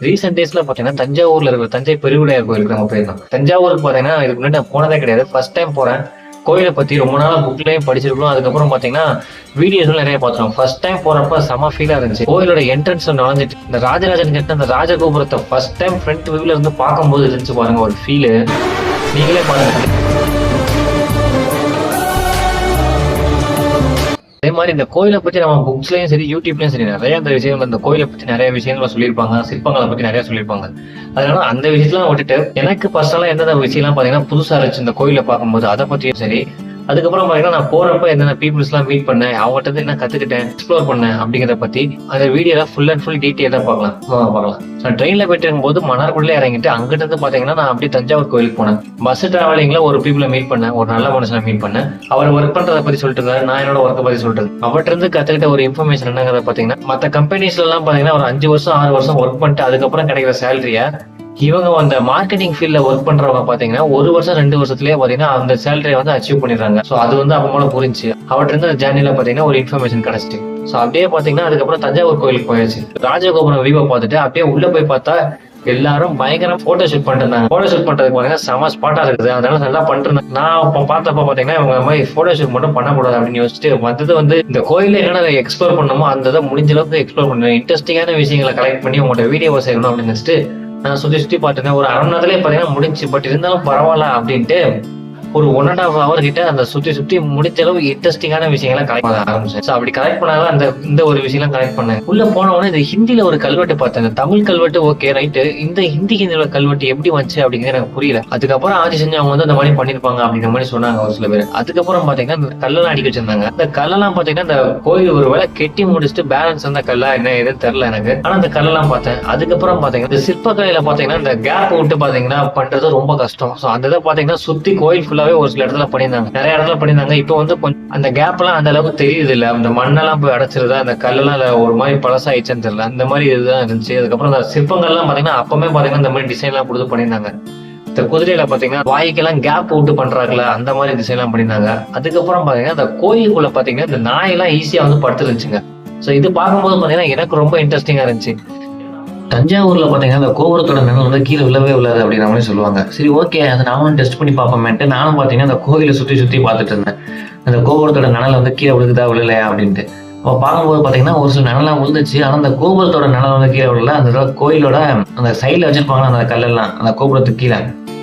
Recent டேஸ்ல பாத்தீங்கன்னா தஞ்சாவூர்ல இருக்கிற தஞ்சை பெருவுடையார் கோயிலுக்கு நம்ம போயிருந்தோம். தஞ்சாவூருக்கு பாத்தீங்கன்னா இதுக்கு முன்னாடி நான் போனதே கிடையாது, ஃபர்ஸ்ட் டைம் போறேன். கோயிலை பத்தி ரொம்ப நாள் புக்லயும் படிச்சிருக்கோம். அதுக்கப்புறம் பாத்தீங்கன்னா வீடியோஸ்லாம் நிறைய பார்த்தோம். ஃபர்ஸ்ட் டைம் போறப்ப செம ஃபீலா இருந்துச்சு. கோயிலோட என்ட்ரன்ஸ்ல நுழைஞ்சிட்டு இந்த ராஜராஜன் கிட்ட அந்த ராஜகோபுரத்தை ஃபர்ஸ்ட் டைம் ஃப்ரண்ட் வியூல இருந்து பார்க்கும்போது இருந்துச்சு பாருங்க ஒரு ஃபீலு. நீங்களே பாருங்க. அதே மாதிரி இந்த கோயிலை பத்தி நம்ம புக்ஸ்லயும் சரி யூடியூப்லயும் சரி நிறைய அந்த விஷயங்கள், இந்த கோயிலை பத்தி நிறைய விஷயங்களை சொல்லியிருப்பாங்க, சிற்பங்களை பத்தி நிறைய சொல்லியிருப்பாங்க. அதனால அந்த விஷயத்தெல்லாம் விட்டுட்டு எனக்கு பர்சனலா எந்தெந்த விஷயம்லாம் பாத்தீங்கன்னா புதுசா இருந்துச்சு இந்த கோயிலை பார்க்கும்போது அதை பத்தியும் சரி. அதுக்கப்புறம் பாத்தீங்கன்னா நான் போறப்ப என்னென்ன பீப்புள்ஸ் எல்லாம் மீட் பண்ணேன், அவங்ககிட்ட இருந்து என்ன கத்துக்கிட்டேன், எக்ஸ்ப்ளோர் பண்ணேன் அப்படிங்கிறத பத்தி அந்த வீடியோல ஃபுல் அண்ட் ஃபுல் டீட்டெயிலா பார்க்கலாம். நான் ட்ரெயின்ல போயிட்டு இருக்கும்போது மன்னார்குடியில இறங்கிட்டு அங்கிட்ட இருந்து பாத்தீங்கன்னா நான் அப்படியே தஞ்சாவூர் கோயிலுக்கு போனேன். பஸ் டிராவலிங்ல ஒரு பீப்புளை மீட் பண்ணேன், ஒரு நல்ல மனுஷனை மீட் பண்ணேன். அவர் ஒர்க் பண்றதை பத்தி சொல்லிட்டு இருந்தாரு, நான் என்னோட ஒர்க்கை பத்தி சொல்லிட்டு அவர்கிட்ட இருந்து கத்துக்கிட்ட ஒரு இன்ஃபர்மேஷன் என்னங்கிறத பாத்தீங்கன்னா மற்ற கம்பெனிஸ்ல எல்லாம் பாத்தீங்கன்னா ஒரு 5 வருஷம் 6 வருஷம் ஒர்க் பண்ணிட்டு அதுக்கப்புறம் கிடைக்கிற சேலரியா இவங்க அந்த மார்க்கெட்டிங் ஃபீல்ட்ல ஒர்க் பண்றவங்க பாத்தீங்கன்னா 1 வருஷம் 2 வருஷத்துலயே பாத்தீங்கன்னா அந்த சேலரியை வந்து அச்சீவ் பண்ணிடுறாங்க. சோ அது வந்து அப்ப மூலம் புரிஞ்சு அவர்கிட்ட இருந்து அந்த ஜேர்னில பாத்தீங்கன்னா ஒரு இன்ஃபர்மேஷன் கிடைச்சிட்டு. சோ அப்படியே பாத்தீங்கன்னா அதுக்கப்புறம் தஞ்சாவூர் கோயிலுக்கு போயாச்சு. ராஜகோபுரம் வியூவை பார்த்துட்டு அப்படியே உள்ள போய் பார்த்தா எல்லாரும் பயங்கரம் போட்டோ ஷூட் பண்ணிட்டு இருந்தாங்க. போட்டோ ஷூட் பண்றதுக்கு பாத்தீங்கன்னா செம ஸ்பாட்டா இருக்குது, அதனால நல்லா பண்ணிட்டு நான் பார்த்தப்ப பாத்தீங்கன்னா இவங்க மாதிரி போட்டோ ஷூட் மட்டும் பண்ணக்கூடாது அப்படின்னு யோசிச்சுட்டு வந்தது வந்து இந்த கோயில என்னென்ன எக்ஸ்ப்ளோர் பண்ணணுமோ அந்த முடிஞ்ச அளவுக்கு எக்ஸ்ப்ளோர் பண்ணணும், இன்ட்ரெஸ்டிங்கான விஷயங்களை கலெக்ட் பண்ணி உங்களோட வீடியோவை செய்யணும் அப்படின்னு நினைச்சிட்டு நான் சுத்தி பார்த்தேன். ஒரு 1/2 மணி நேரத்துலயே பாத்தீங்கன்னா முடிஞ்சு. பட் இருந்தாலும் பரவாயில்ல அப்படின்ட்டு ஒரு 1.5 hour கிட்ட அந்த சுத்தி முடிஞ்ச அளவு இன்ட்ரெஸ்டிங்கான விஷயங்களை கலெக்ட் பண்ண ஆரம்பிச்சேன். அப்படி கலெக்ட் பண்ணாலும் இந்த ஒரு விஷயம் கலெக்ட் பண்ணேன். உள்ள போன உடனே இந்த ஹிந்தில ஒரு கல்வெட்டு பார்த்தேன். தமிழ் கல்வெட்டு ஓகே ரைட்டு, இந்த ஹிந்தியில கல்வெட்டு எப்படி வந்துச்சு அப்படிங்கிறது எனக்கு புரியல. அதுக்கப்புறம் ஆட்சி செஞ்சு அவங்க வந்து அந்த மாதிரி பண்ணிருப்பாங்க அப்படிங்கிற மாதிரி சொன்னாங்க ஒரு சில பேர். அதுக்கப்புறம் பாத்தீங்கன்னா இந்த கல்லெல்லாம் அடிக்க வச்சிருந்தாங்க. அந்த கல்லெல்லாம் பாத்தீங்கன்னா இந்த கோயில் ஒரு வேலை கெட்டி முடிச்சுட்டு பேலன்ஸ் அந்த கல்லா என்ன எதுன்னு தெரியல எனக்கு. ஆனா அந்த கல்லெல்லாம் பார்த்தேன். அதுக்கப்புறம் பாத்தீங்கன்னா இந்த சிற்பக்கலையில பாத்தீங்கன்னா இந்த கேப் விட்டு பாத்தீங்கன்னா பண்றது ரொம்ப கஷ்டம். சோ அந்த இதை பாத்தீங்கன்னா சுத்தி கோயில் ஃபுல்லாவே ஒரு சில இடத்துல பண்ணியிருந்தாங்க, நிறைய இடத்துல பண்ணியிருந்தாங்க. இப்போ வந்து கொஞ்சம் அந்த கேப் எல்லாம் அந்த அளவுக்கு தெரியுது இல்ல, அந்த மண்ணெல்லாம் போய் அடைச்சிருதா, அந்த கல்லெல்லாம் ஒரு மாதிரி பழசாயிடுச்சுன்னு தெரியல, அந்த மாதிரி இதுதான் இருந்துச்சு. அதுக்கப்புறம் அந்த சிற்பங்கள்லாம் பாத்தீங்கன்னா அப்பவே பாத்தீங்கன்னா இந்த மாதிரி டிசைன் எல்லாம் கொடுத்து பண்ணியிருந்தாங்க. இந்த குதிரையில பாத்தீங்கன்னா வாய்க்கெல்லாம் கேப் விட்டு பண்றாங்கல்ல அந்த மாதிரி டிசைன் எல்லாம் பண்ணியிருந்தாங்க. அதுக்கப்புறம் பாத்தீங்கன்னா அந்த கோயிலுக்குள்ள பாத்தீங்கன்னா இந்த நாயெல்லாம் ஈஸியா வந்து படுத்துருந்துச்சுங்க. சோ இது பார்க்கும்போது பாத்தீங்கன்னா எனக்கு ரொம்ப இன்ட்ரெஸ்டிங்கா இருந்துச்சு. தஞ்சாவூர்ல பாத்தீங்கன்னா அந்த கோபுரத்தோட நிழல் வந்து கீழே விழவே விழாது அப்படிங்கிற மாதிரி சொல்லுவாங்க. சரி ஓகே, அதை நானும் டெஸ்ட் பண்ணி பார்ப்போமேன்ட்டு நானும் பாத்தீங்கன்னா அந்த கோயிலை சுத்தி பார்த்துட்டு இருந்தேன். அந்த கோபுரத்தோட நிழல் வந்து கீழே விழுகுதா விழலையா அப்படின்ட்டு. அப்போ பார்க்கும்போது பாத்தீங்கன்னா ஒரு சில நிழலாம் விழுந்துச்சு. ஆனா அந்த கோபுரத்தோட நிழல் வந்து கீழே விழல. அந்த கோயிலோட அந்த சைட்ல வச்சிருப்பாங்க அந்த கல்லெல்லாம், அந்த கோபுரத்துக்கு கீழே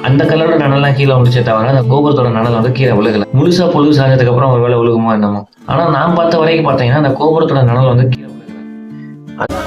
அந்த கல்லோட நிழல்லாம் கீழே விழுந்துச்சே தவிர அந்த கோபுரத்தோட நிழல் வந்து கீழே விழுகல. முழுசா பொழுது சாஞ்சதுக்கு அப்புறம் ஒரு வேலை விழுகுமோ என்னமோ. ஆனா நான் பார்த்த வரைக்கும் பாத்தீங்கன்னா அந்த கோபுரத்தோட நிழல் வந்து கீழே விழுகல.